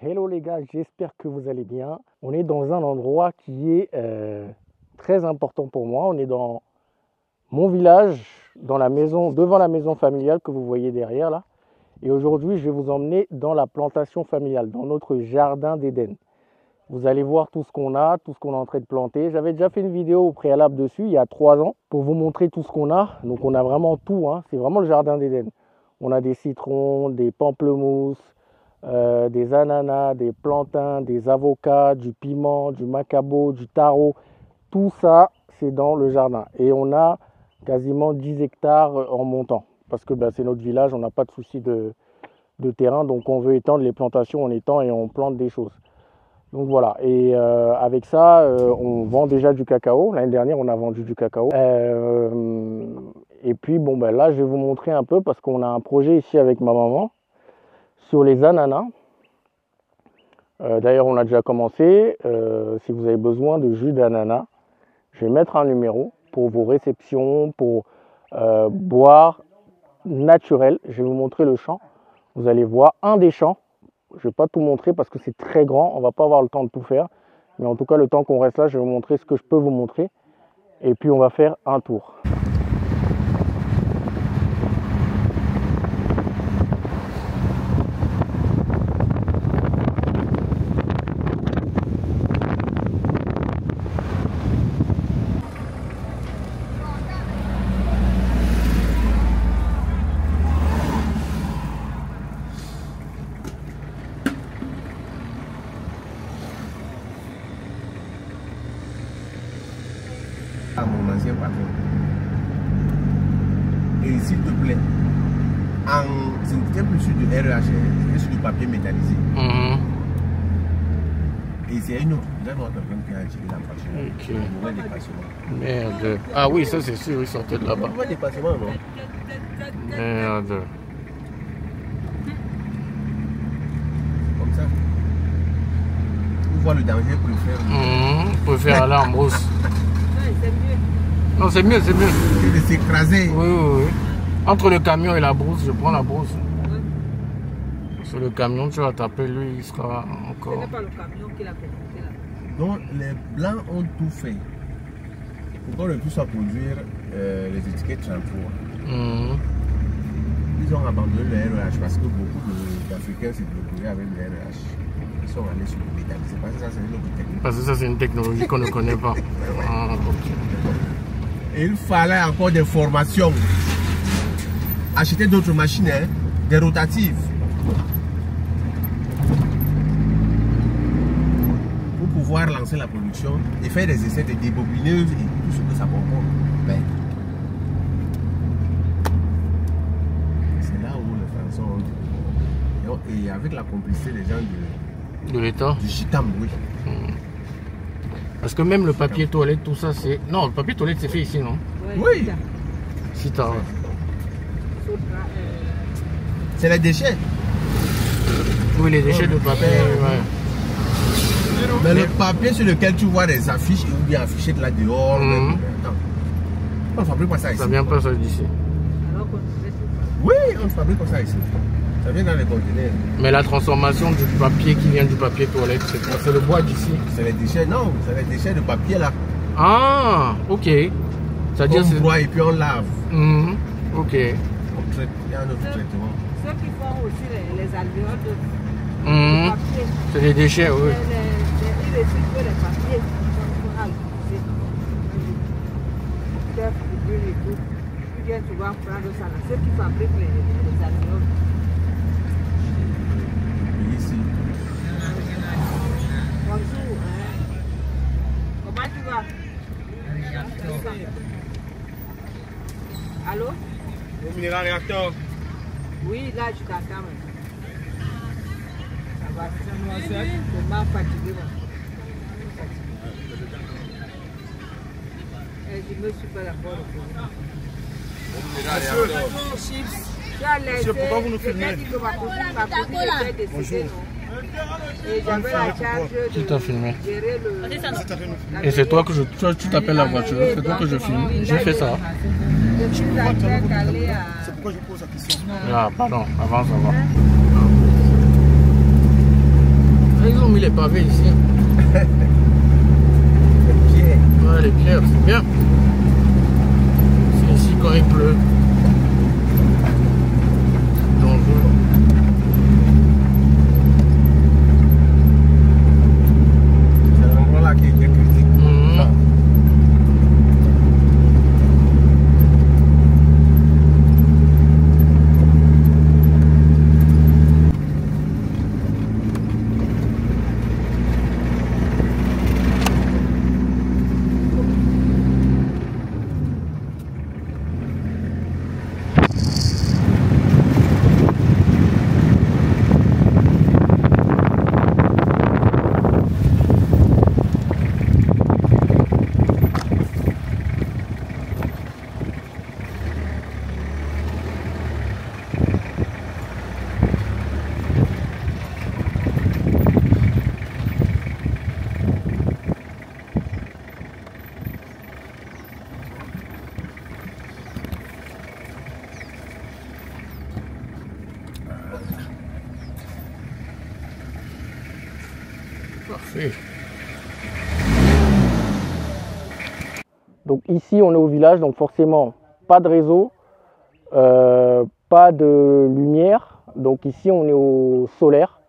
Hello les gars, j'espère que vous allez bien. On est dans un endroit qui est très important pour moi. On est dans mon village, dans la maison, devant la maison familiale que vous voyez derrière là. Et aujourd'hui, je vais vous emmener dans la plantation familiale, dans notre jardin d'Éden. Vous allez voir tout ce qu'on a, tout ce qu'on est en train de planter. J'avais déjà fait une vidéo au préalable dessus, il y a 3 ans, pour vous montrer tout ce qu'on a. Donc on a vraiment tout, hein. C'est vraiment le jardin d'Éden. On a des citrons, des pamplemousses, des ananas, des plantains, des avocats, du piment, du macabo, du taro. Tout ça, c'est dans le jardin. Et on a quasiment 10 hectares en montant. Parce que c'est notre village, on n'a pas de souci de terrain. Donc on veut étendre les plantations, on étend et on plante des choses. Donc voilà, et avec ça, on vend déjà du cacao. L'année dernière, on a vendu du cacao. Et puis, là, je vais vous montrer un peu parce qu'on a un projet ici avec ma maman sur les ananas. D'ailleurs, on a déjà commencé. Si vous avez besoin de jus d'ananas, je vais mettre un numéro pour vos réceptions, pour boire naturel. Je vais vous montrer le champ. Vous allez voir un des champs. Je ne vais pas tout montrer parce que c'est très grand, on ne va pas avoir le temps de tout faire. Mais en tout cas, le temps qu'on reste là, je vais vous montrer ce que je peux vous montrer. Et puis, on va faire un tour. À mon ancien patron. Et s'il te plaît, ce n'était plus sur du REH, c'était sur du papier métallisé. Et c'est une autre personne qui a acheté la voiture. Mauvais dépassement. Merde. Ah oui, ça c'est sûr, ils sortaient de là-bas. Mauvais dépassement, non? Merde. Comme ça. Vous voyez le danger pour le faire. On peut faire aller en brousse. Non, c'est mieux, c'est mieux. Que de s'écraser. Oui. Entre le camion et la brousse, je prends la brousse. Sur le camion, tu vas taper, lui, il sera encore. Ce n'est pas le camion qui l'a connecté là. Donc, les blancs ont tout fait pour qu'on ne puisse pas produire les étiquettes 33. Ils ont abandonné le REH parce que beaucoup d'Africains s'est bloqué avec le REH. Ils sont allés sur le métallisé. Parce que ça, c'est une autre technologie. Parce que ça, c'est une technologie qu'on ne connaît pas. Et il fallait encore des formations. Acheter d'autres machines, hein, des rotatives. Pour pouvoir lancer la production et faire des essais de débobineuse et tout ce que ça comporte. Mais c'est là où les Français ont. Et avec la complicité des gens de l'État. Du Chitam, oui. Parce que même le papier toilette, tout ça, c'est. Non, le papier toilette, c'est fait ici, non? Oui. Si t'as. C'est les déchets. Oui, les déchets de papier, ouais. Mais le papier sur lequel tu vois des affiches ou bien affichées de là dehors. Attends. On ne fabrique pas ça ici. Ça vient pas ça d'ici. Oui, on fabrique pas ça ici. Ça vient dans les conteneurs. Mais la transformation du papier qui vient du papier toilette, c'est quoi? C'est le bois d'ici? C'est les déchets, non, c'est les déchets de papier là. Ah, ok. C'est-à-dire on broie et puis on lave. Ok. On traite, il y a un autre traitement. Ceux qui font aussi les alvéoles de papier. C'est des déchets, oui. Ils recyclent les papiers. Ils viennent souvent prendre ça là. Ceux qui fabriquent les alvéoles. Ici. Bonjour. Comment tu vas? Allô? Au minéral réacteur. Oui, là je t'entends. Ça va, c'est mal fatigué. Je me suis pas d'accord. Monsieur, pourquoi vous nous filmez? Bonjour. Et j'avais la charge de Qui t'a filmé? gérer le... Et c'est toi que tu t'appelles la voiture, c'est toi que je filme. J'ai fait ça. Je suis en train d'aller à... C'est pourquoi je pose la question. Ah, pardon, avance, mis les pavés ici. Les pierres. Ouais, les pierres, c'est bien. C'est ici quand il pleut. Dangereux. C'est l'endroit là qui est critique. Mhm. Parfait. Donc ici on est au village, donc forcément pas de réseau, pas de lumière. Donc ici on est au solaire,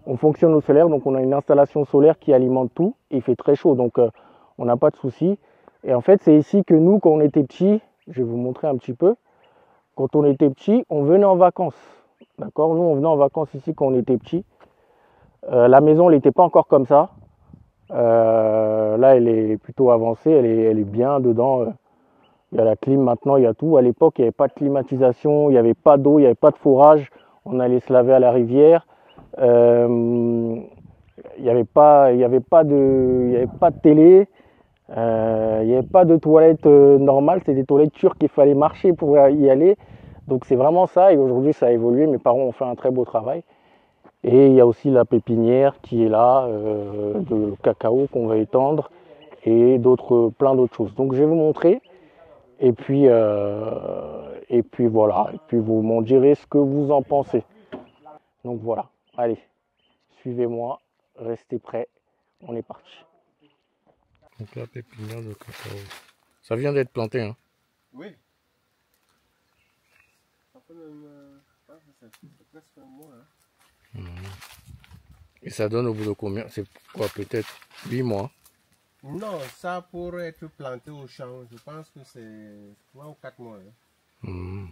on fonctionne au solaire, donc on a une installation solaire qui alimente tout. Il fait très chaud, donc on n'a pas de souci. Et en fait c'est ici que nous, quand on était petits, je vais vous montrer un petit peu, quand on était petits, on venait en vacances. D'accord, nous on venait en vacances ici quand on était petits. La maison elle n'était pas encore comme ça. Là elle est plutôt avancée, elle est bien dedans. Il y a la clim maintenant, il y a tout. À l'époque il n'y avait pas de climatisation, il n'y avait pas d'eau, il n'y avait pas de fourrage. On allait se laver à la rivière. Il n'y avait pas de télé. Il n'y avait pas de toilettes normales, c'était des toilettes turques qu'il fallait marcher pour y aller. Donc c'est vraiment ça, et aujourd'hui ça a évolué, mes parents ont fait un très beau travail. Et il y a aussi la pépinière qui est là, de cacao qu'on va étendre, et plein d'autres choses. Donc je vais vous montrer, et puis voilà, et puis vous m'en direz ce que vous en pensez. Donc voilà, allez, suivez-moi, restez prêts, on est parti. Donc la pépinière de cacao, ça vient d'être planté, hein? Oui. Ça fait même. C'est presque un mois. Hein. Et ça donne au bout de combien? C'est quoi, peut-être 8 mois? Non, ça pourrait être planté au champ. Je pense que c'est 3 ou 4 mois. Hein.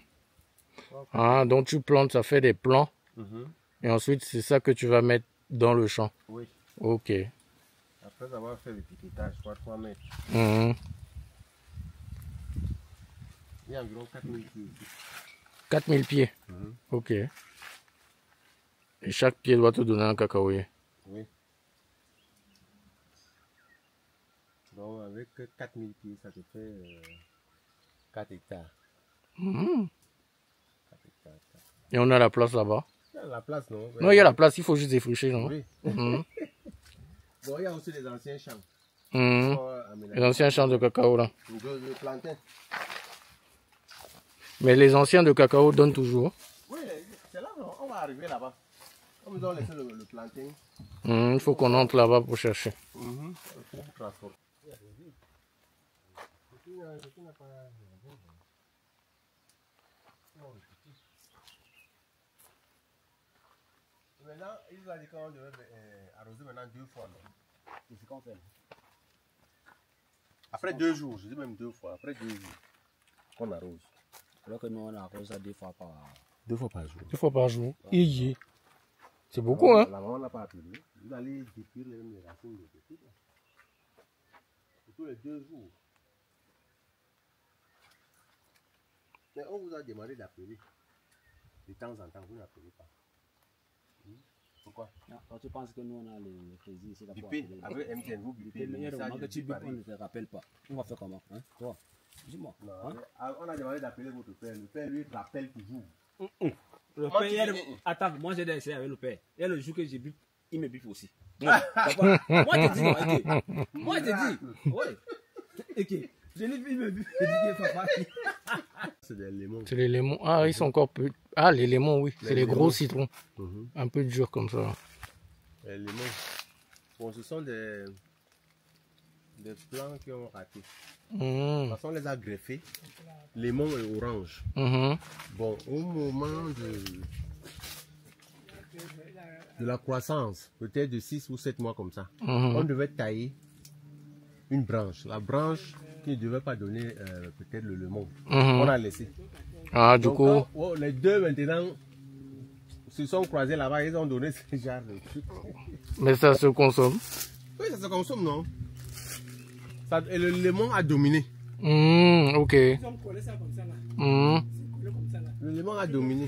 Ah, donc tu plantes, ça fait des plants. Mhm. Et ensuite, c'est ça que tu vas mettre dans le champ. Oui. Ok. Après avoir fait l'étiquetage, 3 mètres. Mhm. Il y a environ 4000 pieds. 4000 pieds. Ok. Et chaque pied doit te donner un cacaoyer. Oui. Donc avec 4000 pieds, ça te fait 4 hectares. 4 hectares. Et on a la place là-bas. Il y a la place, non? Non, il y a la place, il faut juste défricher, non? Oui. Bon, il y a aussi les anciens champs. Les anciens champs de cacao là. De plantain. Mais les anciens de cacao donnent toujours. Oui, c'est là, on va arriver là-bas. Comme ils ont laissé le plantain. Il faut qu'on entre là-bas pour chercher. Maintenant, ils ont dit qu'on devait arroser maintenant 2 fois. C'est ce qu'on fait. Après 2 jours, je dis même 2 fois. Après 2 jours, on arrose. Alors que nous, on arrose ça 2 fois par 2 fois par jour. 2 fois par jour. C'est beaucoup, hein? La maman n'a pas appelé. Vous allez détruire les racines de petit. Tous les 2 jours. Mais on vous a demandé d'appeler. De temps en temps, vous n'appelez pas. Pourquoi? Quand tu penses que nous, on a les crédits ici, là. Bipé, avec MTN, vous bipez. Mais que tu bipes, on ne te rappelle pas. On va faire comment, hein? Toi, dis-moi. On a demandé d'appeler votre père. Le père, lui, rappelle toujours. Le père, attends, moi j'ai essayé avec le père. Et le jour que j'ai bip, il me bip aussi. Moi, je te dis, non, ok. Moi, je te dis, ouais. Ok. Je l'ai vu, il me bip. Je dis, papa. C'est des lemons. C'est les lemons. Ah, ils sont encore peu. Ah, les lemons, oui. C'est les gros citrons. Un peu durs comme ça. Les lemons. Bon, ce sont des plants qui ont raté. Mhm. De toute façon, on les a greffés. Limon et orange. Mhm. Bon, au moment de la croissance, peut-être de 6 ou 7 mois comme ça, Mhm. on devait tailler une branche. La branche qui ne devait pas donner peut-être le limon. Mhm. On a laissé. Ah, du Donc, coup. les deux maintenant se sont croisés là-bas, ils ont donné ce genre de truc. Mais ça se consomme. Oui, ça se consomme, non? Et le limon a dominé. Mhm, ok. Ils ont collé ça comme ça là. Mhm. C'est collé comme ça là. Le limon a dominé.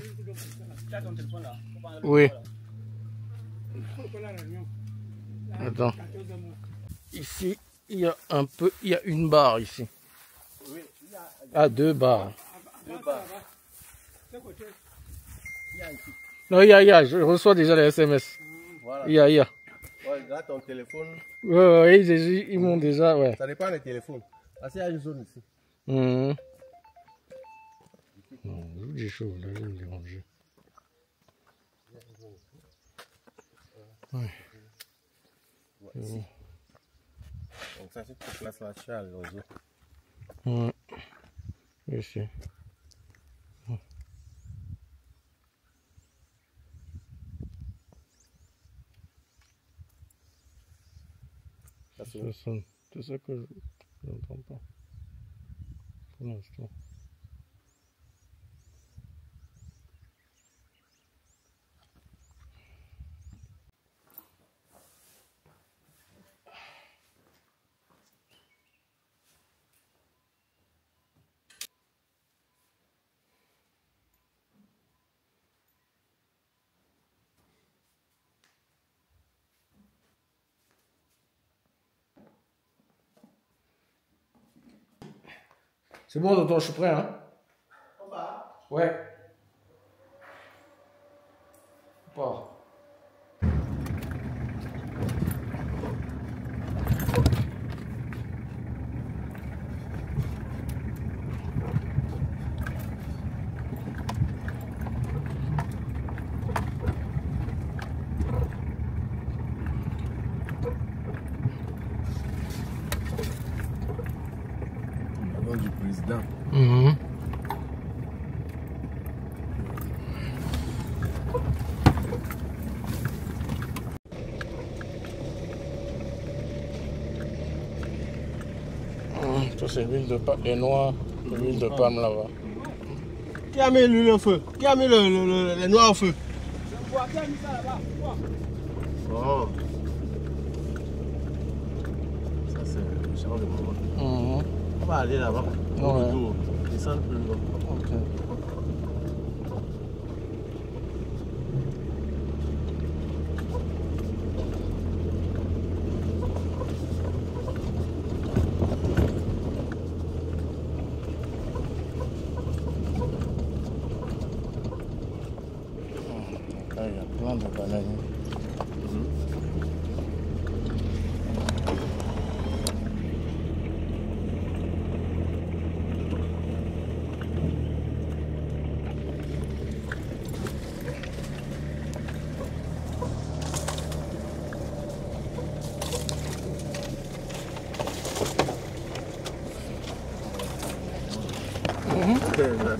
Tu as ton téléphone là. Faut prendre le Oui. téléphone, là. Il faut coller à l'oignon. Là, Attends. 14 mois. Ici, il y a un peu, il y a une barre ici. Oui, il y a Ah, 2 barres. deux barres. Ce côté. Il y a ici. Non, il y a, je reçois déjà les SMS. Voilà. Il y a. Ouais, là, ton téléphone, Ouais, ils m'ont déjà, ouais. ça dépend des téléphones. Parce qu'il y a une zone ici. Mhm. Non, j'ai chaud, là, je vais me déranger. Ouais. Ici. Donc ça, c'est toute place là, tu as l'oiseau. Ouais. Ici. Ça, c'est Ça sonne. C'est ça que je n'entends pas. Pour l'instant. C'est bon, tonton, je suis prêt, hein? On va. Ouais. On part. Au nom du président. Mhm. Ça c'est l'huile de palme, les noix, l'huile de palme là-bas. Qui a mis l'huile au feu? Qui a mis les noix au feu? Je vois qui a mis ça là-bas. Quoi? Oh. Ça, c'est le genre de moment. Mhm. On va aller là-bas. Ouais. Descendre plus loin. Ok. Là, il y a plein de bananes.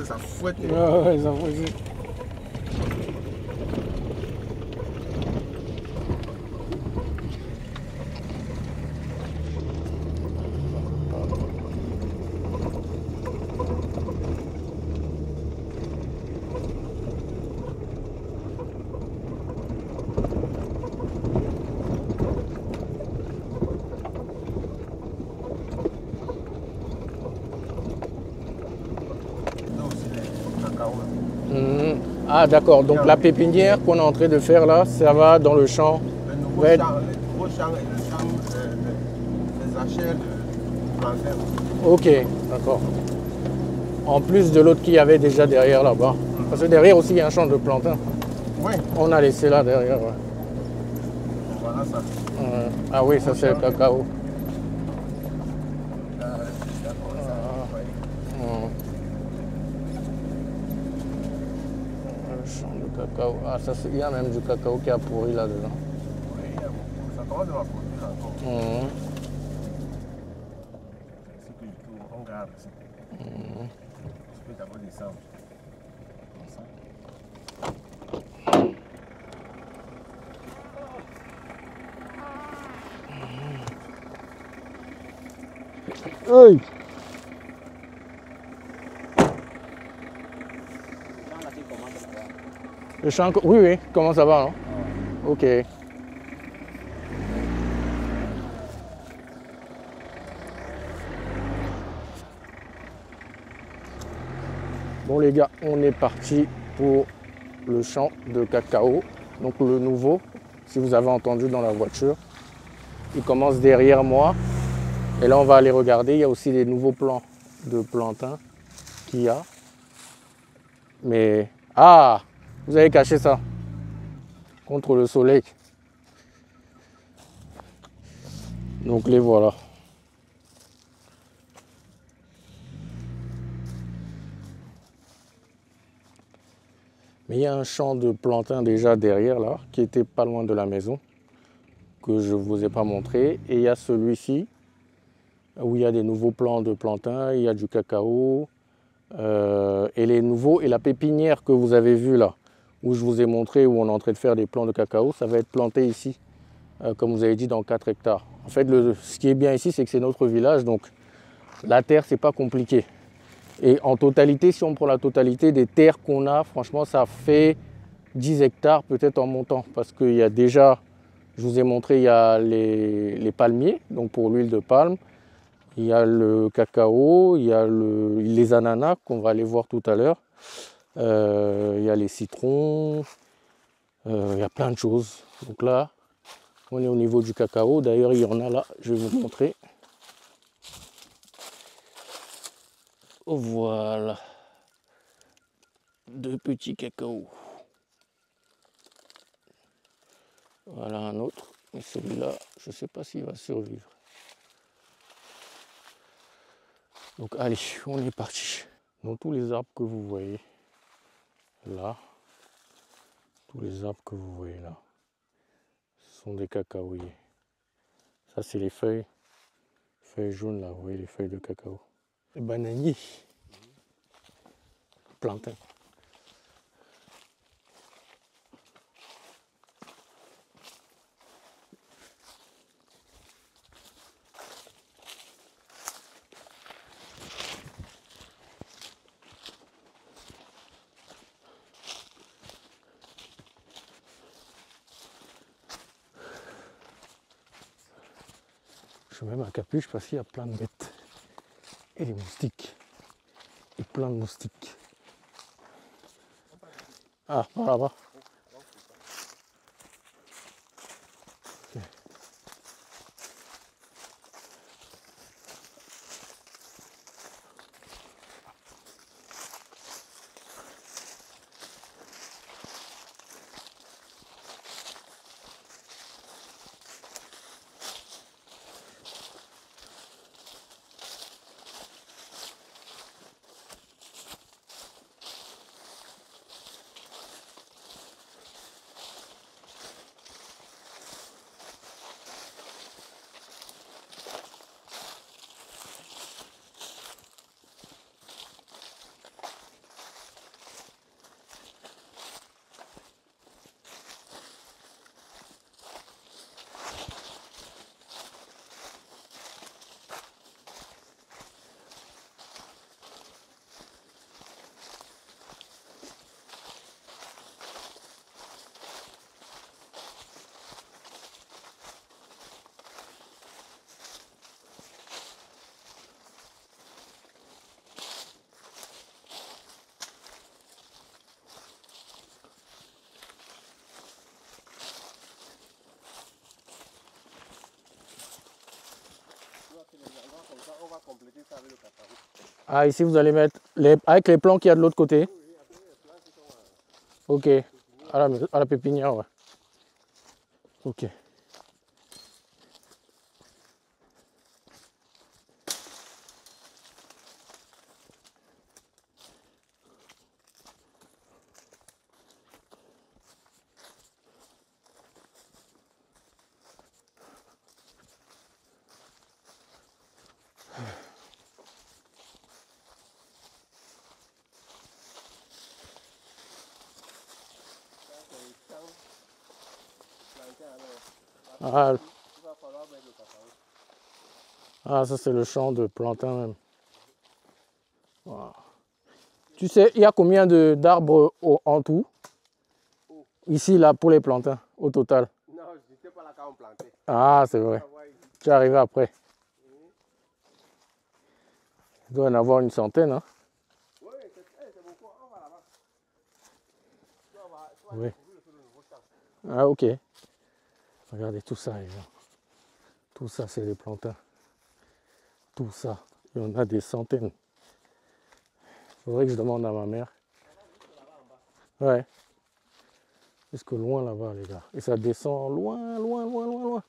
Ça fouette. Ouais, ça faut aussi. Non, c'est les cacao. Mhm. Ah d'accord, donc la pépinière qu'on est en train de faire là, ça va dans le champ. Le nouveau Ouais. champ, le nouveau champ et le champ des achats de plantain. Ok, d'accord. En plus de l'autre qu'il y avait déjà derrière là-bas. Parce que derrière aussi il y a un champ de plantain. Oui, On a laissé là derrière. Ouais. voilà ça. Ah oui, ça c'est le cacao. Le champ de cacao. Ah, ça, il y a même du cacao qui a pourri là-dedans. Oui, il y a beaucoup, ça commence à produire encore. Mhm. C'est que je tourne, on garde ici. Je peux d'abord descendre. Comme ça. Hey. Le champ, oui, oui, comment ça va, non? Ok. Bon les gars, on est parti pour le champ de cacao, donc le nouveau, si vous avez entendu dans la voiture. Il commence derrière moi. Et là, on va aller regarder. Il y a aussi des nouveaux plants de plantain qu'il y a. Mais, ah, vous avez caché ça contre le soleil. Donc les voilà. Mais il y a un champ de plantain déjà derrière là, qui était pas loin de la maison, que je ne vous ai pas montré. Et il y a celui-ci, où il y a des nouveaux plants de plantain, il y a du cacao. Et les nouveaux, et la pépinière que vous avez vue là, où je vous ai montré, où on est en train de faire des plants de cacao, ça va être planté ici, comme vous avez dit, dans 4 hectares. En fait, ce qui est bien ici, c'est que c'est notre village, donc la terre, c'est pas compliqué. Et en totalité, si on prend la totalité des terres qu'on a, franchement, ça fait 10 hectares peut-être en montant, parce qu'il y a déjà, je vous ai montré, il y a les palmiers, donc pour l'huile de palme. Il y a le cacao, il y a les ananas qu'on va aller voir tout à l'heure. Il y a les citrons, il y a plein de choses. Donc là, on est au niveau du cacao. D'ailleurs, il y en a là, je vais vous montrer. Voilà. 2 petits cacao. Voilà un autre. Mais celui-là, je ne sais pas s'il va survivre. Donc allez, on est parti. Donc tous les arbres que vous voyez là, tous les arbres que vous voyez là, ce sont des cacaoyers. Ça c'est les feuilles jaunes là, vous voyez les feuilles de cacao. Les bananiers, plantain. Je mets ma capuche parce qu'il y a plein de bêtes. Et des moustiques. Et plein de moustiques. Ah, par là-bas. Okay. On va compléter ça avec le cacao. Ah, ici vous allez mettre avec les plants qu'il y a de l'autre côté. Ok, à la pépinière, ouais. Ok. Ah, Il va falloir mettre le cacao. ah, ça c'est le champ de plantain même. Voilà. Tu sais, il y a combien d'arbres en tout? Ici, là, pour les plantains, au total. Non, je n'étais pas là quand on plantait. Ah, c'est vrai. Tu es arrivé après. Il doit y en avoir une centaine, hein? Oui, c'est beaucoup. On va là-bas. Oui. Ah, ok. Regardez tout ça, les gens. Tout ça, c'est des plantains. Tout ça. Il y en a des centaines. Il faudrait que je demande à ma mère. Ouais. Jusque loin là-bas, les gars. Et ça descend loin, loin, loin, loin, loin.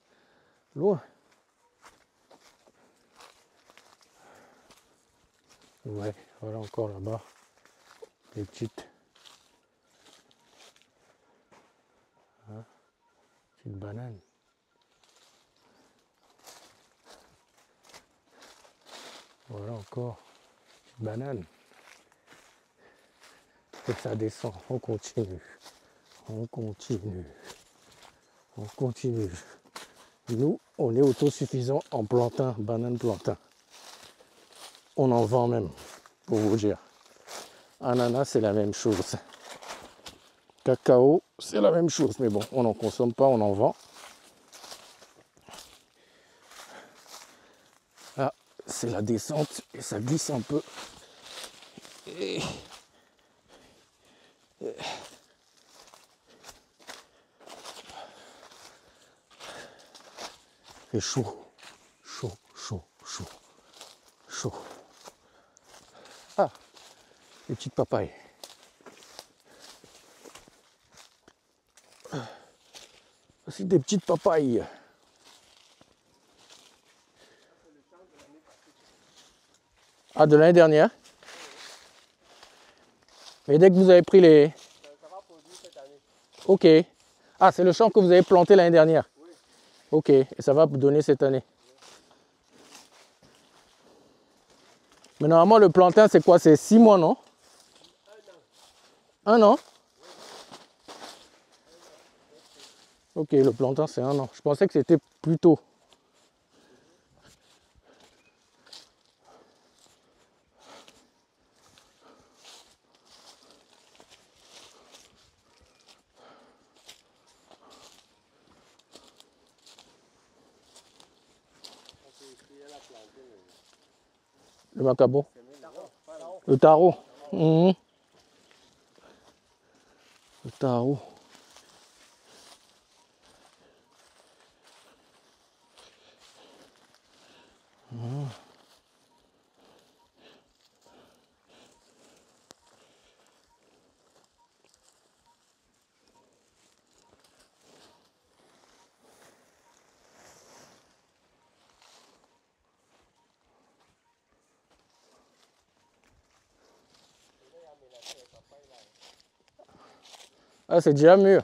Loin. Ouais, voilà encore là-bas. Des petites. Hein, petites bananes. Voilà encore. Petite banane. Et ça descend. On continue. On continue. On continue. Nous, on est autosuffisant en plantain, banane plantain. On en vend même, pour vous dire. Ananas, c'est la même chose. Cacao, c'est la même chose. Mais bon, on n'en consomme pas, on en vend. Là, c'est la descente et ça glisse un peu. Et... c'est chaud. Chaud, chaud, chaud. Chaud. Ah, les petites papayes. Voici des petites papayes. Ah, de l'année dernière. Mais dès que vous avez pris les... Ça va produire cette année. Ok. Ah, c'est le champ que vous avez planté l'année dernière. Oui. Ok, et ça va donner cette année. Mais normalement, le plantain, c'est quoi? C'est 6 mois, non? 1 an. 1 an? Ok, le plantain, c'est 1 an. Je pensais que c'était plus tôt. Le macabo. Le taro. Mhm. Le taro. Ah, c'est déjà mûr.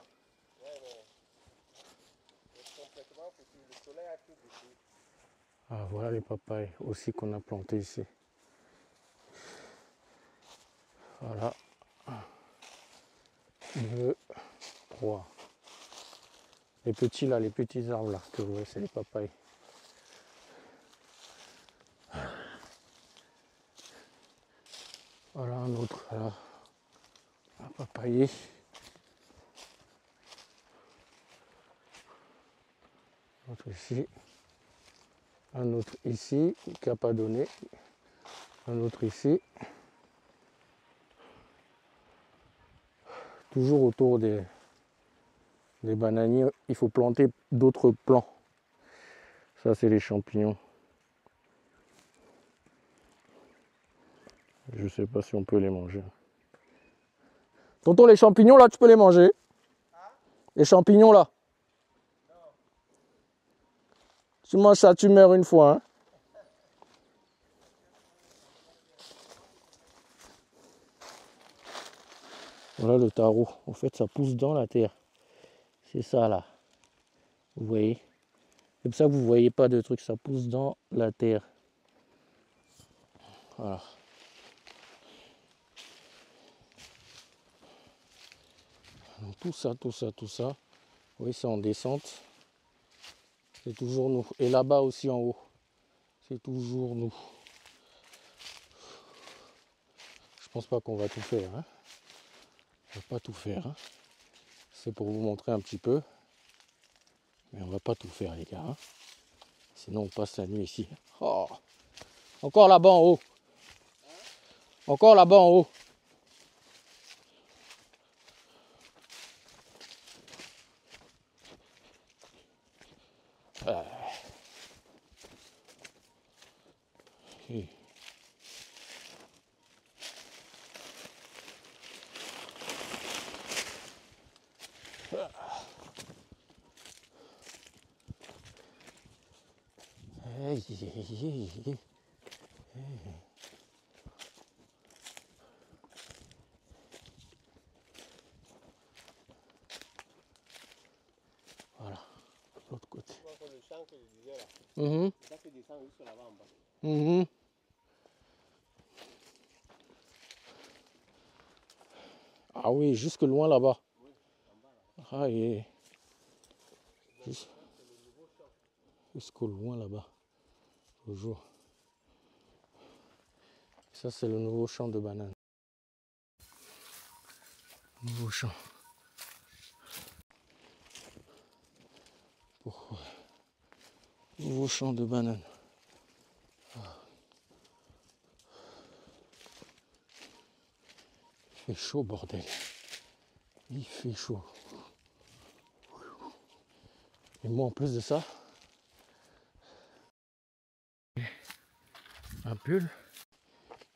Ah, voilà les papayes aussi qu'on a plantés ici. Voilà. 2, 3. Les petits là, les petits arbres là, que vous voyez, c'est les papayes. Voilà un autre là. Un papayer. Un autre ici. Un autre ici qui n'a pas donné. Un autre ici. Toujours autour des bananiers, il faut planter d'autres plants. Ça, c'est les champignons. Je sais pas si on peut les manger. Tonton, les champignons là, tu peux les manger? Les champignons là. Tu manges ça, tu meurs une fois. Hein? Voilà le taro. En fait, ça pousse dans la terre. C'est ça là. Vous voyez? C'est pour ça que vous ne voyez pas de trucs. Ça pousse dans la terre. Voilà. Donc, tout ça. Vous voyez, c'est en descente. C'est toujours nous. Et là-bas aussi en haut, c'est toujours nous. Je pense pas qu'on va tout faire. Hein. On va pas tout faire. Hein. C'est pour vous montrer un petit peu. Mais on va pas tout faire les gars. Hein. Sinon on passe la nuit ici. Oh. Encore là-bas en haut. Encore là-bas en haut. Et... Voilà, l'autre côté. Le champ que je disais là, Mmh. ça qui descend juste là-bas en bas. Mmh. Ah oui, jusque loin là-bas. Oui, en bas là. Ah et jusqu'au loin là-bas. Toujours. Ça c'est le nouveau champ de bananes. Nouveau champ. Pourquoi? Nouveau champ de bananes. Il fait chaud bordel. Il fait chaud. Et moi en plus de ça, un pull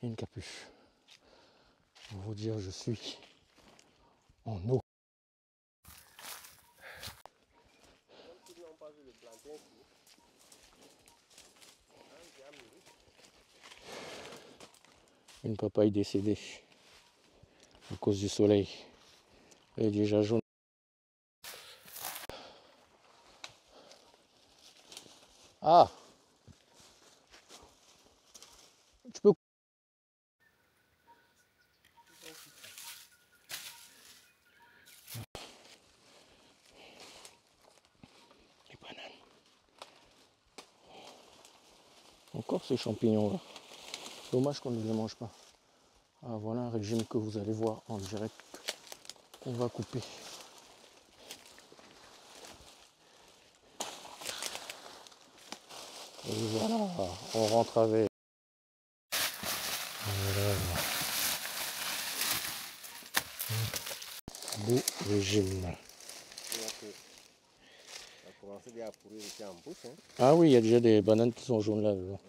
et une capuche. Pour vous dire je suis en eau. Une papaye décédée à cause du soleil. Elle est déjà jaune. Ah, tu peux. Les bananes. Encore ces champignons là. Dommage qu'on ne les mange pas. Ah, voilà un régime que vous allez voir en direct. On va couper. Et voilà, on rentre avec. Voilà. Beau régime. Ça a commencé déjà à pourrir ici en bouche. Hein. Ah oui, il y a déjà des bananes qui sont jaunes là dedans.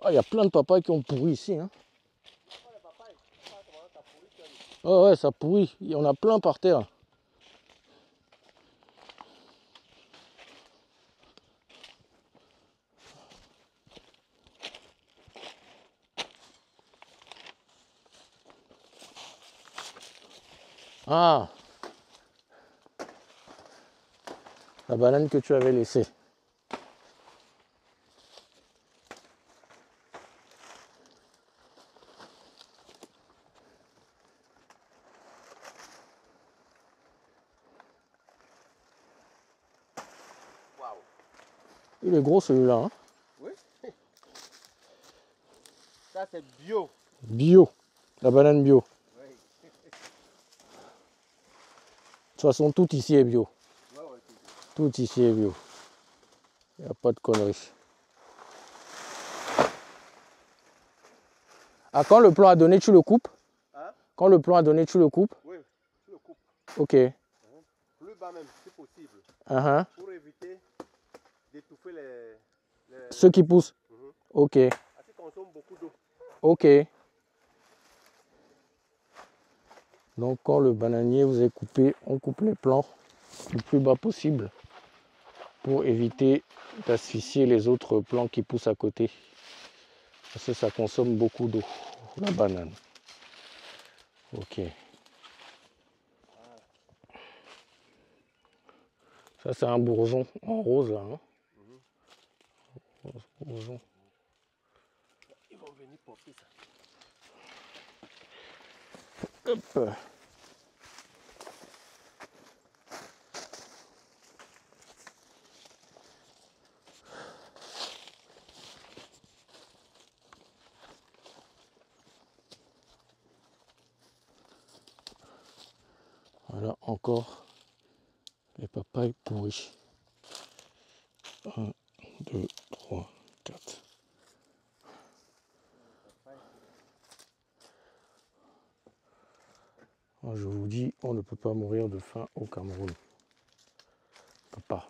Ah, il y a plein de papayes qui ont pourri ici. Hein. Oh ouais, ça pourrit. Il y en a plein par terre. Ah, la banane que tu avais laissée. Waouh. Il est gros celui-là. Hein. Oui. Ça c'est bio. Bio. La banane bio. Oui. De toute façon, tout ici est bio. Ouais, ouais, Tout ici est bio. Il n'y a pas de conneries. Ah, quand le plan a donné, tu le coupes? Hein? Quand le plan a donné, tu le coupes? Oui, tu le coupes. Ok. Plus bas même, si possible. Pour éviter d'étouffer les... Ceux qui poussent? Ok. Parce qu'ils consomment beaucoup d'eau. Ok. Donc quand le bananier vous est coupé, on coupe les plants le plus bas possible pour éviter d'asphyxier les autres plants qui poussent à côté. Parce que ça consomme beaucoup d'eau, la banane. Ok. Ça, c'est un bourgeon en rose, là. Hein. Bourgeon. Ils vont venir porter ça. Hop. Voilà encore les papayes pourries. 1, 2, 3, 4. Je vous dis, on ne peut pas mourir de faim au Cameroun. On peut pas.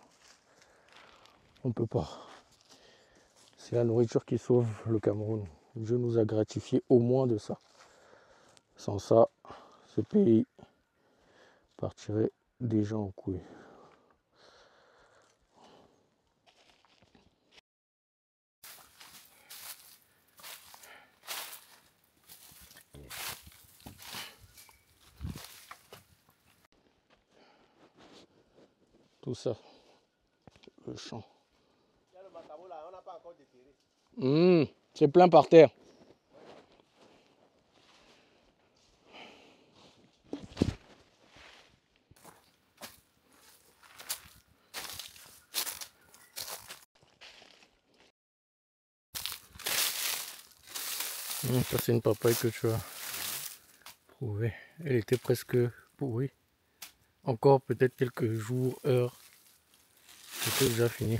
On peut pas. C'est la nourriture qui sauve le Cameroun. Dieu nous a gratifié au moins de ça. Sans ça, ce pays partirait déjà en couille. Tout ça, le champ. Il y a le macabo là, on n'a pas encore déterré. C'est plein par terre. Ça c'est une papaye que tu as trouvée. Elle était presque pourrie. Encore peut-être quelques jours, heures. C'était déjà fini.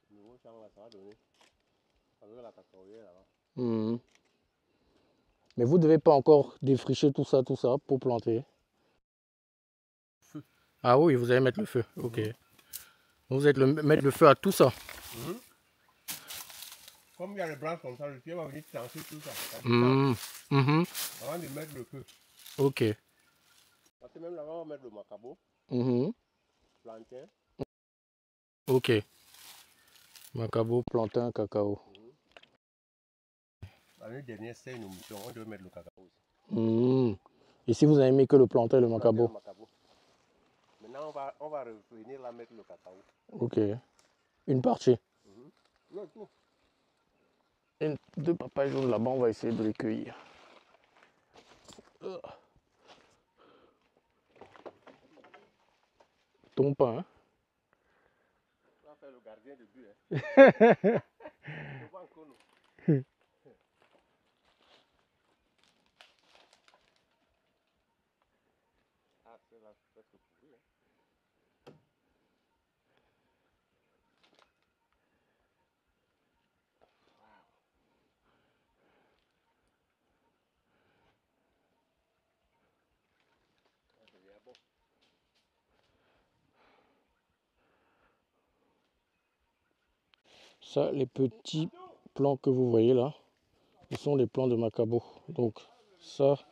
Nouveau champ là, ça va donner. Avec la cacaoyère là-bas. Mais vous ne devez pas encore défricher tout ça pour planter. Feu. Ah oui, vous allez mettre le feu. Ok. Vous allez mettre le feu à tout ça. Comme il y a les branches comme ça, le pied va venir trancher tout ça. Avant de mettre le feu. Ok. Parce que même là-bas, on va mettre le macabo, plantain. Ok. Macabo, plantain, cacao. L'année dernière, c'est une omission, on devait mettre le cacao aussi. Et si vous avez mis que le plantain et le macabo? Maintenant, on va revenir là mettre le cacao. Ok. Une partie. Non, tout. Deux papayes jaunes là-bas, on va essayer de les cueillir. Ton pain, hein? On va faire le gardien de but. Hein. Faut pas encore nous. Ah, c'est là, c'est presque pourri. Hein. Ça devient bon. Ça, les petits plants que vous voyez là, ce sont les plants de macabo. Donc ça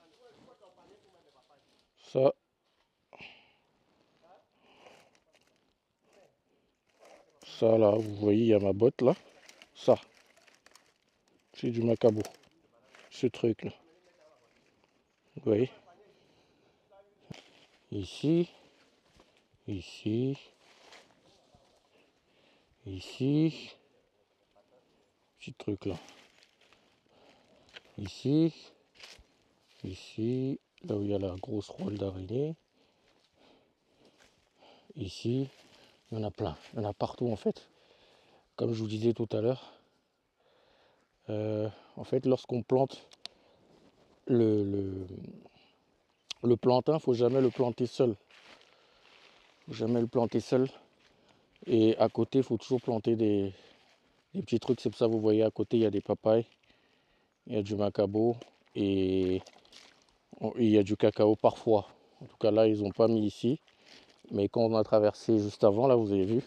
là, vous voyez, il y a ma botte là. Ça, c'est du macabo. Ce truc là. Vous voyez? Ici, ici, ici. Petit truc là. Ici, ici, là où il y a la grosse rôle d'araignée. Ici, il y en a plein, il y en a partout en fait. Comme je vous disais tout à l'heure, en fait lorsqu'on plante le plantain, il ne faut jamais le planter seul. Faut jamais le planter seul. Et à côté, il faut toujours planter des petits trucs. C'est pour ça que vous voyez à côté, il y a des papayes, il y a du macabo et il y a du cacao parfois. En tout cas là, ils n'ont pas mis ici. Mais quand on a traversé juste avant, là vous avez vu,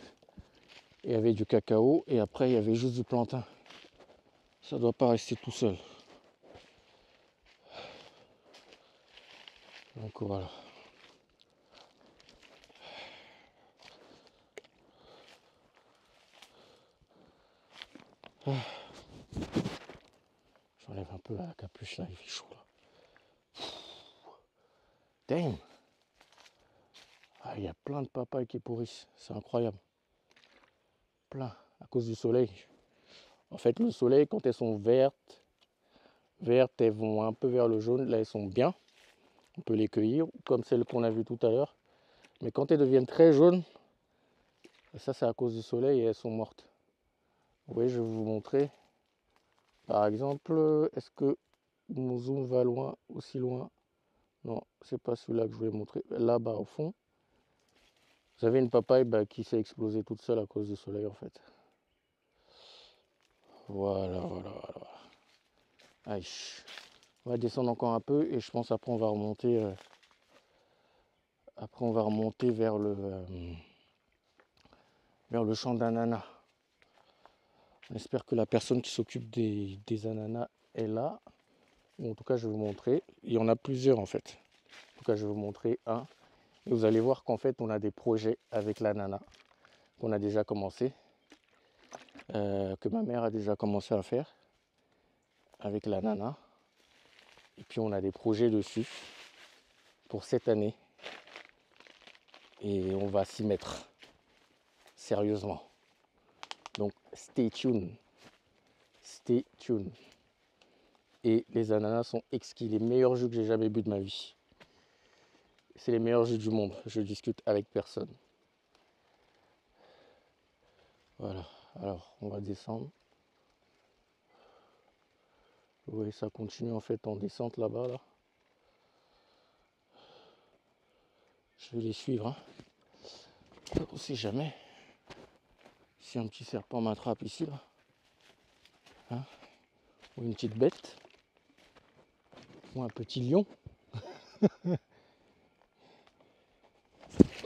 il y avait du cacao et après il y avait juste du plantain. Ça ne doit pas rester tout seul. Donc voilà. Oh. J'enlève un peu la capuche là, il fait chaud là. Damn. Ah, il y a plein de papayes qui pourrissent, c'est incroyable. Plein, à cause du soleil. En fait, le soleil, quand elles sont vertes, elles vont un peu vers le jaune, là elles sont bien. On peut les cueillir, comme celles qu'on a vues tout à l'heure. Mais quand elles deviennent très jaunes, ça c'est à cause du soleil et elles sont mortes. Oui, je vais vous montrer. Par exemple, est-ce que mon zoom va loin, aussi loin? Non, c'est pas celui-là que je voulais montrer. Là-bas au fond, vous avez une papaye qui s'est explosée toute seule à cause du soleil en fait. Voilà. Aïe. On va descendre encore un peu et je pense après on va remonter. Vers le champ d'ananas. On espère que la personne qui s'occupe des ananas est là. Ou en tout cas, je vais vous montrer. Il y en a plusieurs en fait. En tout cas, je vais vous montrer un. Et vous allez voir qu'en fait, on a des projets avec l'ananas qu'on a déjà commencé. Que ma mère a déjà commencé à faire avec l'ananas. Et puis, on a des projets dessus pour cette année. Et on va s'y mettre sérieusement. Donc, stay tuned. Stay tuned. Et les ananas sont exquis, les meilleurs jus que j'ai jamais bu de ma vie. C'est les meilleurs jus du monde, je discute avec personne. Voilà, alors on va descendre. Oui, ça continue en fait en descente là-bas. Là. Je vais les suivre. Hein. On ne sait jamais si un petit serpent m'attrape ici. Là. Hein, ou une petite bête. Ou un petit lion.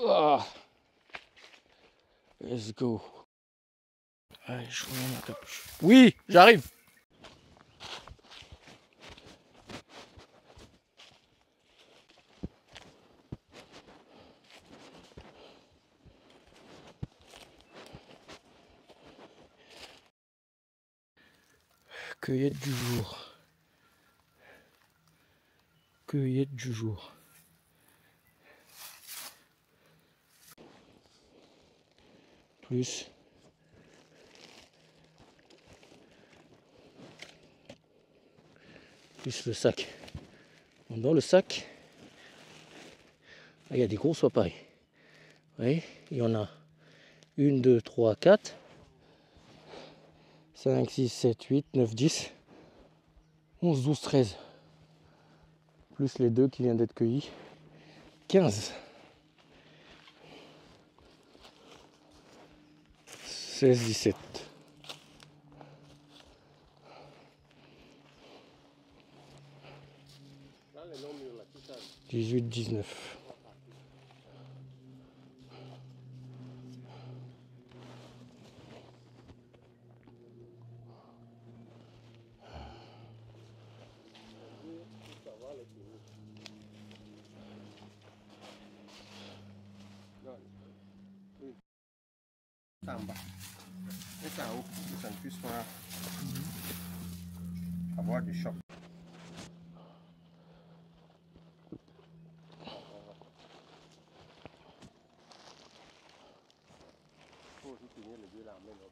Oh, let's go. Allez, je remets ma capuche. Oui, j'arrive. Cueillette du jour. Cueillette du jour. Plus le sac. Dans le sac, il y a des grosses papayes. Vous voyez, il y en a 1, 2, 3, 4, 5, 6, 7, 8, 9, 10, 11, 12, 13. Plus les deux qui viennent d'être cueillis. 15. 16, 17. 18, 19. Ça en bas. Et ça en haut, pour que ça ne puisse pas avoir de choc. Il faut aussi tenir les deux là en même temps.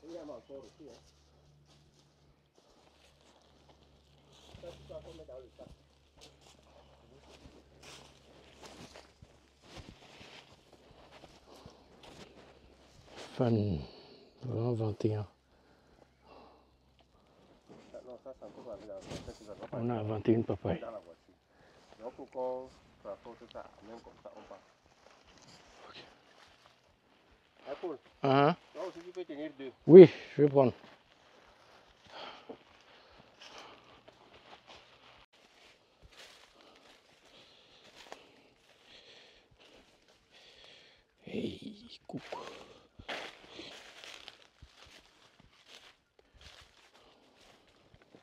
Il y a encore aussi. Hein. Ça, tu dois mettre dans le sac. Fan 20, 21. On a 21 papayes. Donc, pour qu'on transporte ça, même comme ça, on part. Ok. Paul, Toi aussi tu peux tenir deux. Oui, je vais prendre. Hey, coucou.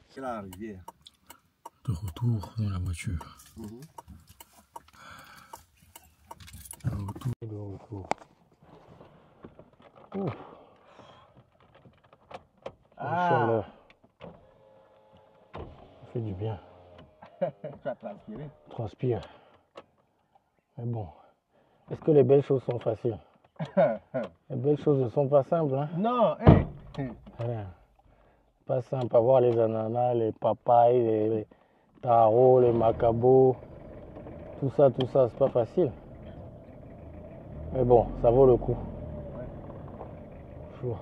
C'est la rivière. De retour dans la voiture. De retour. Oh. bien. Tu as transpiré. Transpire. Mais bon, est-ce que les belles choses sont faciles? Les belles choses ne sont pas simples, hein? Non, Ouais. Pas simple, avoir les ananas, les papayes, les tarots, les macabos, tout ça, c'est pas facile. Mais bon, ça vaut le coup. Toujours.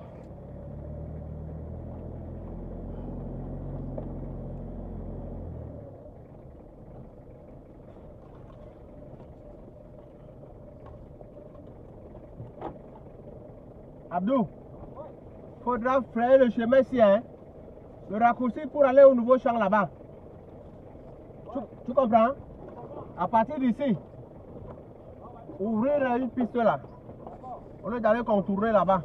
Abdou, faudra frayer le chemin ici, hein? Le raccourci pour aller au nouveau champ là-bas. Tu comprends? À partir d'ici, ouvrir une piste là. Au lieu d'aller contourner là-bas.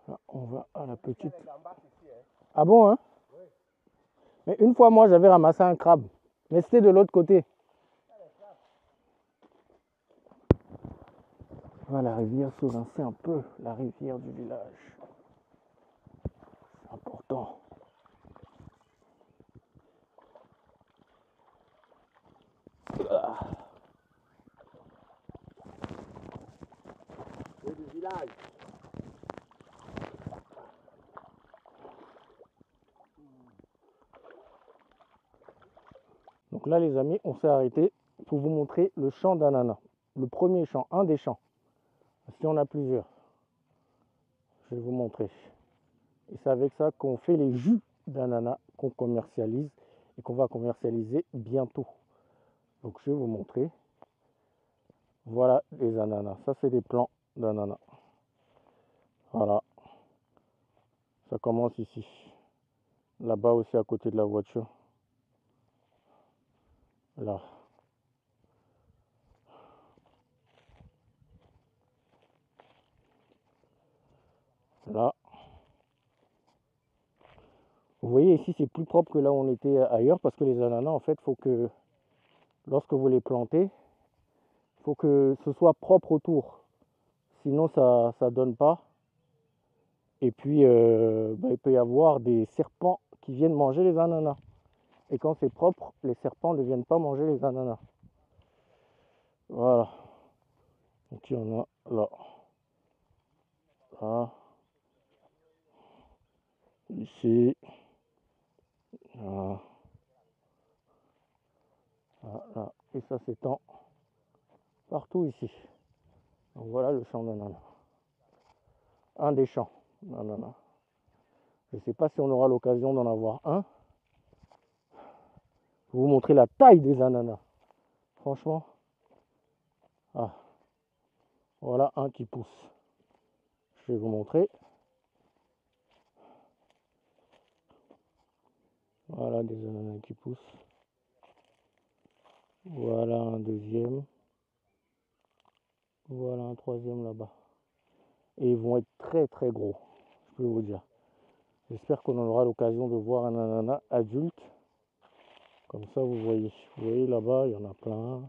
Là, on va à la petite. Ah bon, hein? Mais une fois, moi, j'avais ramassé un crabe. Mais c'était de l'autre côté. On va à la rivière s'élancer un peu, la rivière du village. C'est important. C'est du village. Donc là, les amis, on s'est arrêté pour vous montrer le champ d'ananas. Le premier champ, un des champs. Si on a plusieurs, je vais vous montrer. Et c'est avec ça qu'on fait les jus d'ananas qu'on commercialise et qu'on va commercialiser bientôt. Donc je vais vous montrer. Voilà les ananas. Ça, c'est des plants d'ananas. Voilà. Ça commence ici. Là-bas aussi, à côté de la voiture. Là. Là. Vous voyez ici, c'est plus propre que là où on était ailleurs parce que les ananas, en fait, il faut que, lorsque vous les plantez, il faut que ce soit propre autour. Sinon, ça ne donne pas. Et puis, il peut y avoir des serpents qui viennent manger les ananas. Et quand c'est propre, les serpents ne viennent pas manger les ananas. Voilà. Donc, il y en a là. Là. Ici. Là. Là. Et ça s'étend partout ici. Donc voilà le champ d'ananas. Un des champs d'ananas. Je ne sais pas si on aura l'occasion d'en avoir un. Je vais vous montrer la taille des ananas. Franchement. Ah. Voilà un qui pousse. Je vais vous montrer. Voilà des ananas qui poussent. Voilà un deuxième. Voilà un troisième là-bas. Et ils vont être très très gros, je peux vous dire. J'espère qu'on en aura l'occasion de voir un ananas adulte. Comme ça, vous voyez. Vous voyez là-bas, il y en a plein.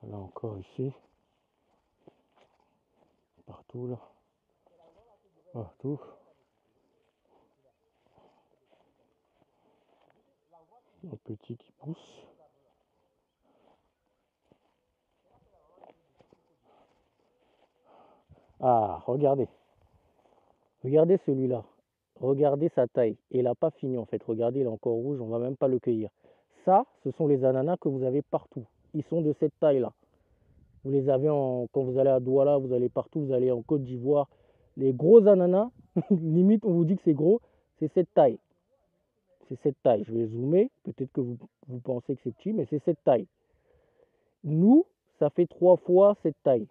Là encore ici. Partout là. Partout. Un petit qui pousse. Ah, regardez. Regardez celui-là. Regardez sa taille. Et il n'a pas fini en fait. Regardez, il est encore rouge. On ne va même pas le cueillir. Ça, ce sont les ananas que vous avez partout. Ils sont de cette taille-là. Vous les avez quand vous allez à Douala, vous allez partout. Vous allez en Côte d'Ivoire. Les gros ananas, limite on vous dit que c'est gros, c'est cette taille. C'est cette taille. Je vais zoomer. Peut-être que vous pensez que c'est petit, mais c'est cette taille. Nous, ça fait 3 fois cette taille.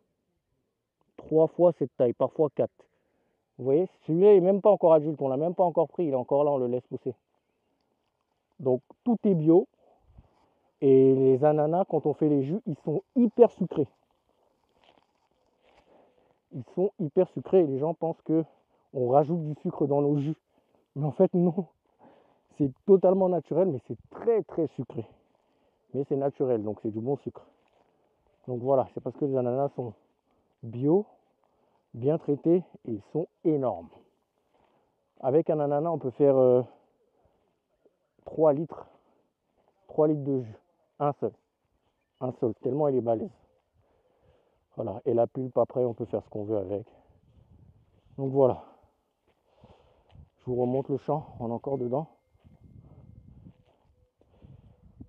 3 fois cette taille, parfois 4. Vous voyez, celui-là n'est même pas encore adulte, on ne l'a même pas encore pris, il est encore là, on le laisse pousser. Donc tout est bio. Et les ananas, quand on fait les jus, ils sont hyper sucrés. Ils sont hyper sucrés et les gens pensent que on rajoute du sucre dans nos jus. Mais en fait, non. C'est totalement naturel, mais c'est très très sucré. Mais c'est naturel, donc c'est du bon sucre. Donc voilà, c'est parce que les ananas sont bio, bien traités et ils sont énormes. Avec un ananas, on peut faire 3 litres. 3 litres de jus. Un seul, tellement il est balèze. Voilà, et la pulpe après, on peut faire ce qu'on veut avec. Donc voilà. Je vous remonte le champ, on est encore dedans.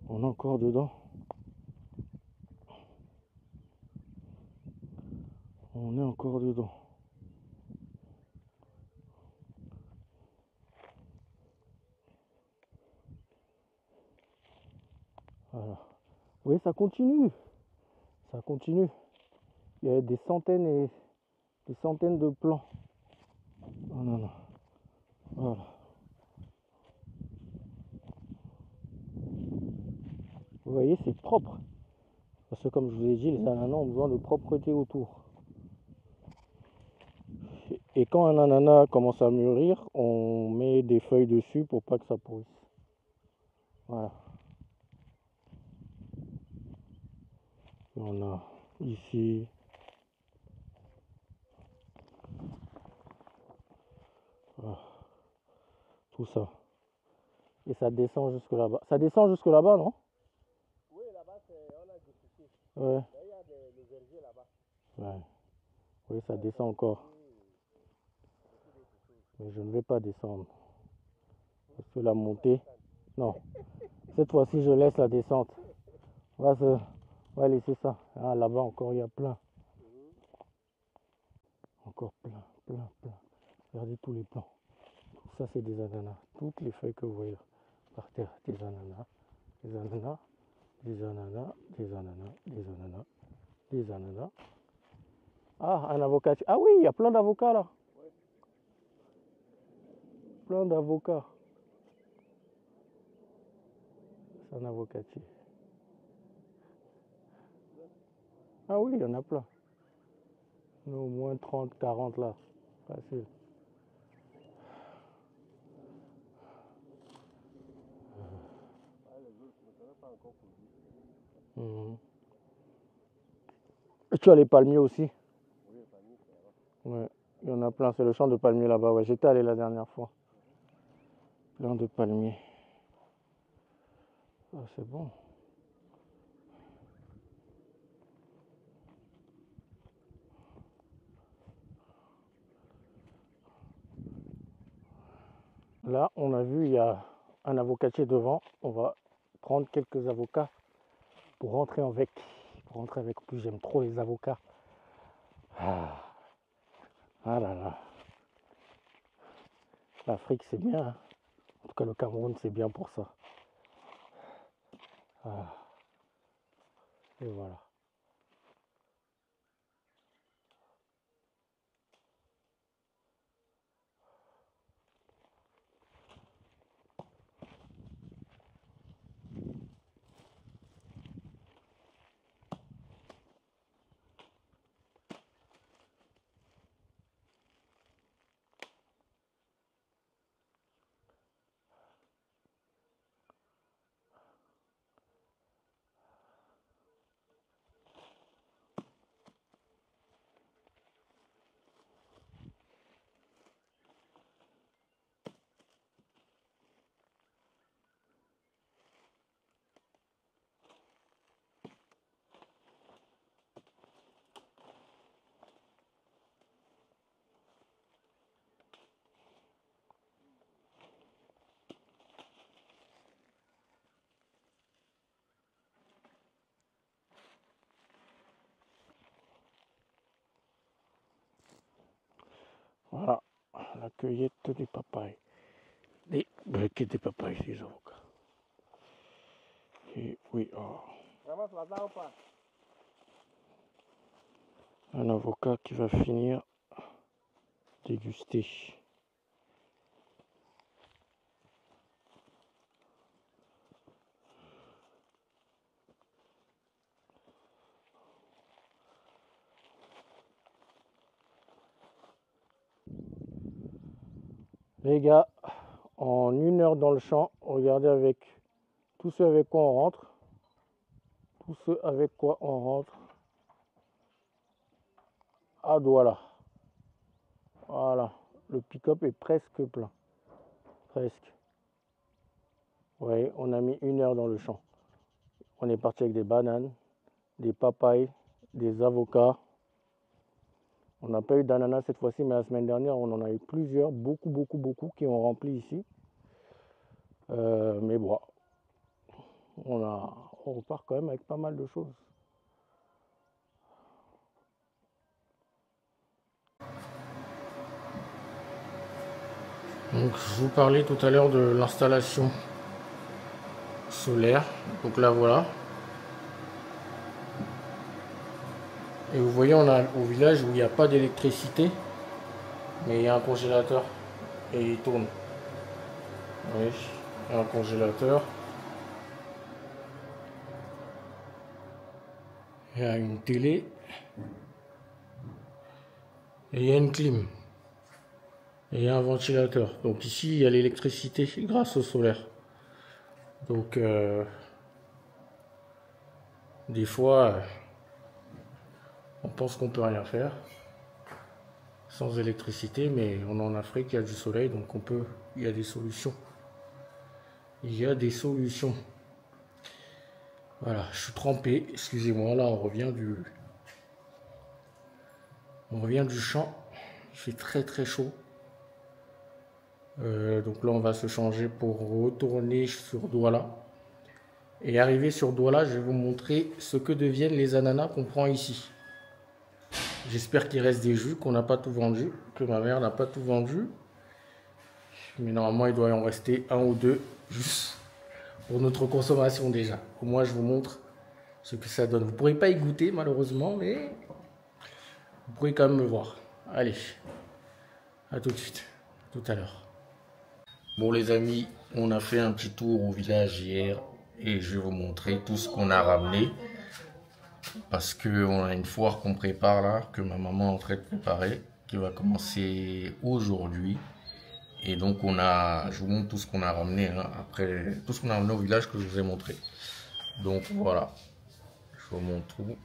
On est encore dedans. On est encore dedans. Voilà. Oui, ça continue. Ça continue. Il y a des centaines et des centaines de plants. Oh non, non. Voilà. Vous voyez, c'est propre. Parce que comme je vous ai dit, les ananas ont besoin de propreté autour. Et quand un ananas commence à mûrir, on met des feuilles dessus pour pas que ça pourrisse. Voilà. On a ici. Voilà. Tout ça. Et ça descend jusque là-bas. Ça descend jusque là-bas, non? Oui, là-bas, on a discuté. Ouais. Là, il y a les vergers là-bas. Ouais. Oui, ça descend encore. Mais je ne vais pas descendre. Parce que la montée... Non. Cette fois-ci, je laisse la descente. On va laisser ça. Ah, là-bas encore, il y a plein. Encore plein, plein, plein. Regardez tous les plants. Tout ça, c'est des ananas. Toutes les feuilles que vous voyez là, par terre, des ananas, des ananas, des ananas, des ananas, des ananas, des ananas. Ah, un avocat. Ah oui, il y a plein d'avocats là. Plein d'avocats. C'est un avocatier. Ah oui, il y en a plein. Il y en a au moins 30, 40 là. Facile. Mmh. Et tu as les palmiers aussi? Oui, les palmiers, c'est là-bas. Ouais, il y en a plein. C'est le champ de palmiers là-bas. Ouais, j'étais allé la dernière fois. Plein de palmiers. Ah, c'est bon. Là, on a vu, il y a un avocatier devant. On va prendre quelques avocats pour rentrer avec. Pour rentrer avec. En plus, j'aime trop les avocats. Ah, ah là là. L'Afrique, c'est bien. Hein. En tout cas, le Cameroun, c'est bien pour ça. Ah. Et voilà. Voilà, la cueillette des papayes. Des briquets des papayes, des avocats. Et oui, oh. Ramasse là-bas ou pas? Un avocat qui va finir déguster. Les gars, en 1 heure dans le champ, regardez avec tous ceux avec quoi on rentre. Tous ceux avec quoi on rentre à Douala. Voilà, le pick-up est presque plein. Presque. Oui, on a mis 1 heure dans le champ. On est parti avec des bananes, des papayes, des avocats. On n'a pas eu d'ananas cette fois-ci, mais la semaine dernière, on en a eu plusieurs, beaucoup qui ont rempli ici. Mais bon, on repart quand même avec pas mal de choses. Donc, je vous parlais tout à l'heure de l'installation solaire. Donc là, voilà. Et vous voyez, on a au village où il n'y a pas d'électricité, mais il y a un congélateur et il tourne. Oui, il y a un congélateur. Il y a une télé et il y a une clim. Et il y a un ventilateur. Donc ici, il y a l'électricité grâce au solaire. Donc, des fois, on pense qu'on peut rien faire sans électricité, mais on est en Afrique, il y a du soleil, donc il y a des solutions. Il y a des solutions. Voilà, je suis trempé, excusez-moi, là on revient du champ, il fait très chaud. Donc là on va se changer pour retourner sur Douala. Et arrivé sur Douala, je vais vous montrer ce que deviennent les ananas qu'on prend ici. J'espère qu'il reste des jus, qu'on n'a pas tout vendu, que ma mère n'a pas tout vendu. Mais normalement il doit en rester 1 ou 2 juste pour notre consommation déjà. Au moins je vous montre ce que ça donne. Vous ne pourrez pas y goûter malheureusement, mais vous pourrez quand même me voir. Allez, à tout de suite, tout à l'heure. Bon les amis, on a fait un petit tour au village hier et je vais vous montrer tout ce qu'on a ramené. Parce qu'on a une foire qu'on prépare là, que ma maman est en train de préparer, qui va commencer aujourd'hui. Et donc je vous montre tout ce qu'on a ramené, hein, après tout ce qu'on a ramené au village que je vous ai montré. Donc voilà, je vous montre tout.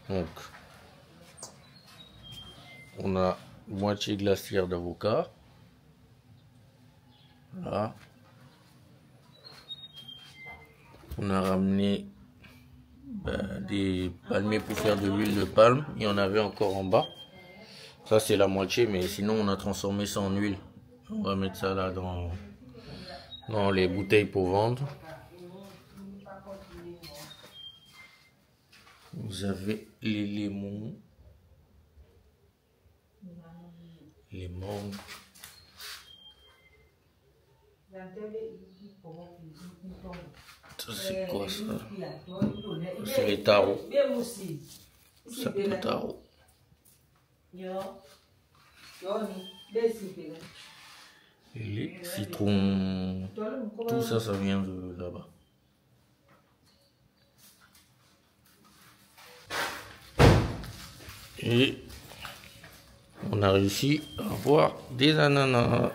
Donc, on a moitié glacière d'avocat. Là. On a ramené des palmiers pour faire de l'huile de palme. Il y en avait encore en bas. Ça c'est la moitié, mais sinon on a transformé ça en huile. On va mettre ça là dans les bouteilles pour vendre. Vous avez les limons, les mangues. Ça c'est quoi ça? C'est les tarots. Ça c'est les tarots. Et les citrons. Tout ça, ça vient de là-bas. Et on a réussi à avoir des ananas.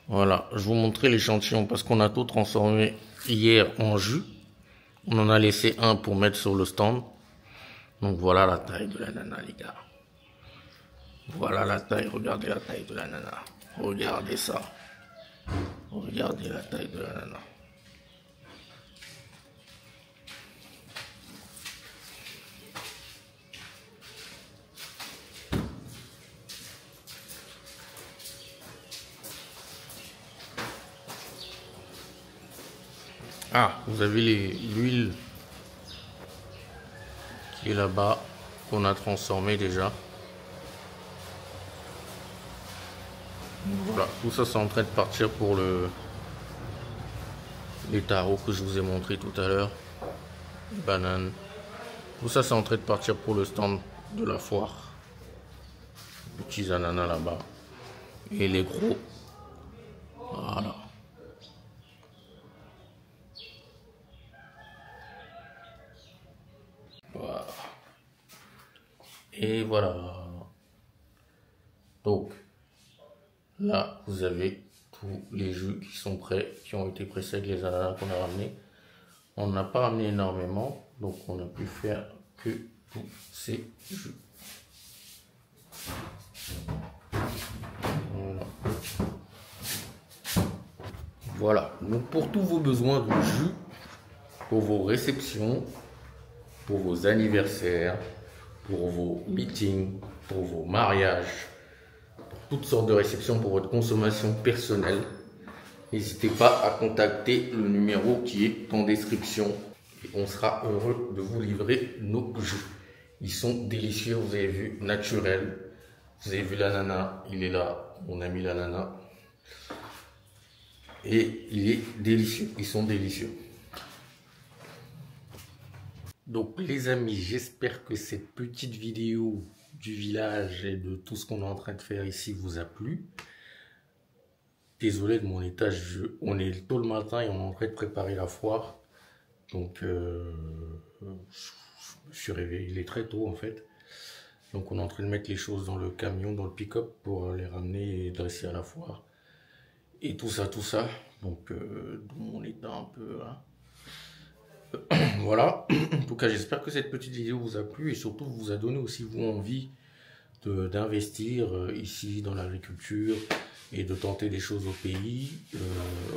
Voilà, je vous montrer l'échantillon parce qu'on a tout transformé hier en jus. On en a laissé un pour mettre sur le stand. Donc voilà la taille de l'ananas les gars. Voilà la taille, regardez la taille de l'ananas. Regardez ça. Regardez la taille de l'ananas. Ah, vous avez l'huile qui est là-bas, qu'on a transformé déjà. Voilà, tout ça c'est en train de partir pour les tarots que je vous ai montré tout à l'heure. Les bananes. Tout ça c'est en train de partir pour le stand de la foire. Les petits ananas là-bas. Et les gros. Voilà. Voilà. Et voilà. Donc, Là, vous avez tous les jus qui sont prêts, qui ont été pressés avec les ananas qu'on a ramenés. On n'a pas ramené énormément, donc on a pu faire que tous ces jus. Voilà, donc pour tous vos besoins de jus, pour vos réceptions, pour vos anniversaires, pour vos meetings, pour vos mariages, pour toutes sortes de réceptions, pour votre consommation personnelle, n'hésitez pas à contacter le numéro qui est en description et on sera heureux de vous livrer nos jus. Ils sont délicieux, vous avez vu, naturels. Vous avez vu l'ananas, il est là, on a mis l'ananas. Et il est délicieux, ils sont délicieux. Donc les amis, j'espère que cette petite vidéo du village et de tout ce qu'on est en train de faire ici vous a plu. Désolé de mon étage, on est tôt le matin et on est en train de préparer la foire. Donc je me suis réveillé, il est très tôt en fait. Donc on est en train de mettre les choses dans le camion, dans le pick-up pour les ramener et dresser à la foire. Et tout ça. Donc dans mon état un peu... Hein. Voilà, en tout cas j'espère que cette petite vidéo vous a plu et surtout vous a donné aussi vous envie d'investir ici dans l'agriculture et de tenter des choses au pays.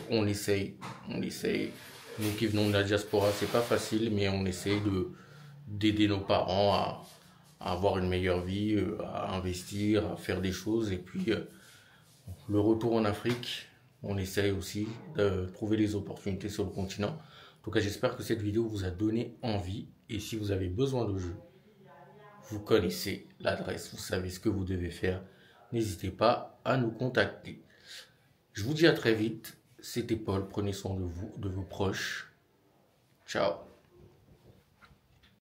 On essaye. Nous qui venons de la diaspora, c'est pas facile, mais on essaye d'aider nos parents à avoir une meilleure vie, à investir, à faire des choses. Et puis le retour en Afrique, on essaye aussi de trouver des opportunités sur le continent. En tout cas, j'espère que cette vidéo vous a donné envie. Et si vous avez besoin de jeux, vous connaissez l'adresse, vous savez ce que vous devez faire. N'hésitez pas à nous contacter. Je vous dis à très vite. C'était Paul. Prenez soin de vous, de vos proches. Ciao.